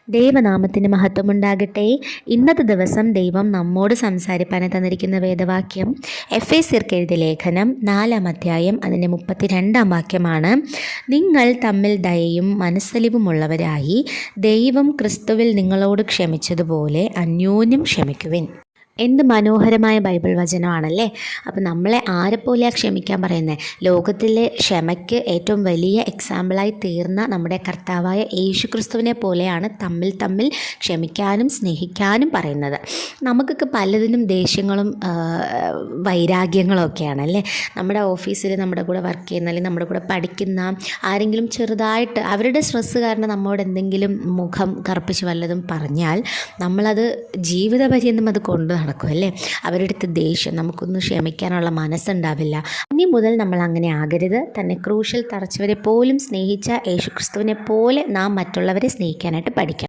ദൈവനാമത്തിന് മഹത്വമുണ്ടാകട്ടെ. ഇന്നത്തെ ദിവസം ദൈവം നമ്മോട് സംസാരിപ്പാൻ തന്നിരിക്കുന്ന വേദവാക്യം എഫേസ്യർക്ക് എഴുതിയ ലേഖനം 4-ാം അധ്യായം അതിൻ്റെ 32-ാം വാക്യമാണ്. നിങ്ങൾ തമ്മിൽ ദയയും മനസ്സലിവുമുള്ളവരായി ദൈവം ക്രിസ്തുവിൽ നിങ്ങളോട് ക്ഷമിച്ചതുപോലെ അന്യോന്യം ക്ഷമിക്കുവിൻ. എന്ത് മനോഹരമായ ബൈബിൾ വചനമാണല്ലേ. അപ്പം നമ്മളെ ആരെപ്പോലെയാണ് ക്ഷമിക്കാൻ പറയുന്നത്? ലോകത്തിലെ ക്ഷമയ്ക്ക് ഏറ്റവും വലിയ എക്സാമ്പിളായി തീർന്ന നമ്മുടെ കർത്താവായ യേശു ക്രിസ്തുവിനെ പോലെയാണ് തമ്മിൽ ക്ഷമിക്കാനും സ്നേഹിക്കാനും പറയുന്നത്. നമുക്കൊക്കെ പലതിനും ദേഷ്യങ്ങളും വൈരാഗ്യങ്ങളും ഒക്കെയാണല്ലേ. നമ്മുടെ ഓഫീസിൽ നമ്മുടെ കൂടെ വർക്ക് ചെയ്യുന്ന അല്ലെങ്കിൽ നമ്മുടെ കൂടെ പഠിക്കുന്ന ആരെങ്കിലും ചെറുതായിട്ട് അവരുടെ സ്ട്രെസ്സ് കാരണം നമ്മോട് എന്തെങ്കിലും മുഖം കറുപ്പിച്ച് വല്ലതും പറഞ്ഞാൽ നമ്മളത് ജീവിതപര്യന്തം അത് കൊണ്ട് നടക്കും അല്ലേ. അവരുടെ അടുത്ത് ദേഷ്യം, നമുക്കൊന്നും ക്ഷമിക്കാനുള്ള മനസ്സുണ്ടാവില്ല. ഇനി മുതൽ നമ്മൾ അങ്ങനെ ആകരുത്. തന്നെ ക്രൂശിൽ തറച്ചവരെ പോലും സ്നേഹിച്ച യേശുക്രിസ്തുവിനെ പോലെ നാം മറ്റുള്ളവരെ സ്നേഹിക്കാനായിട്ട് പഠിക്കണം.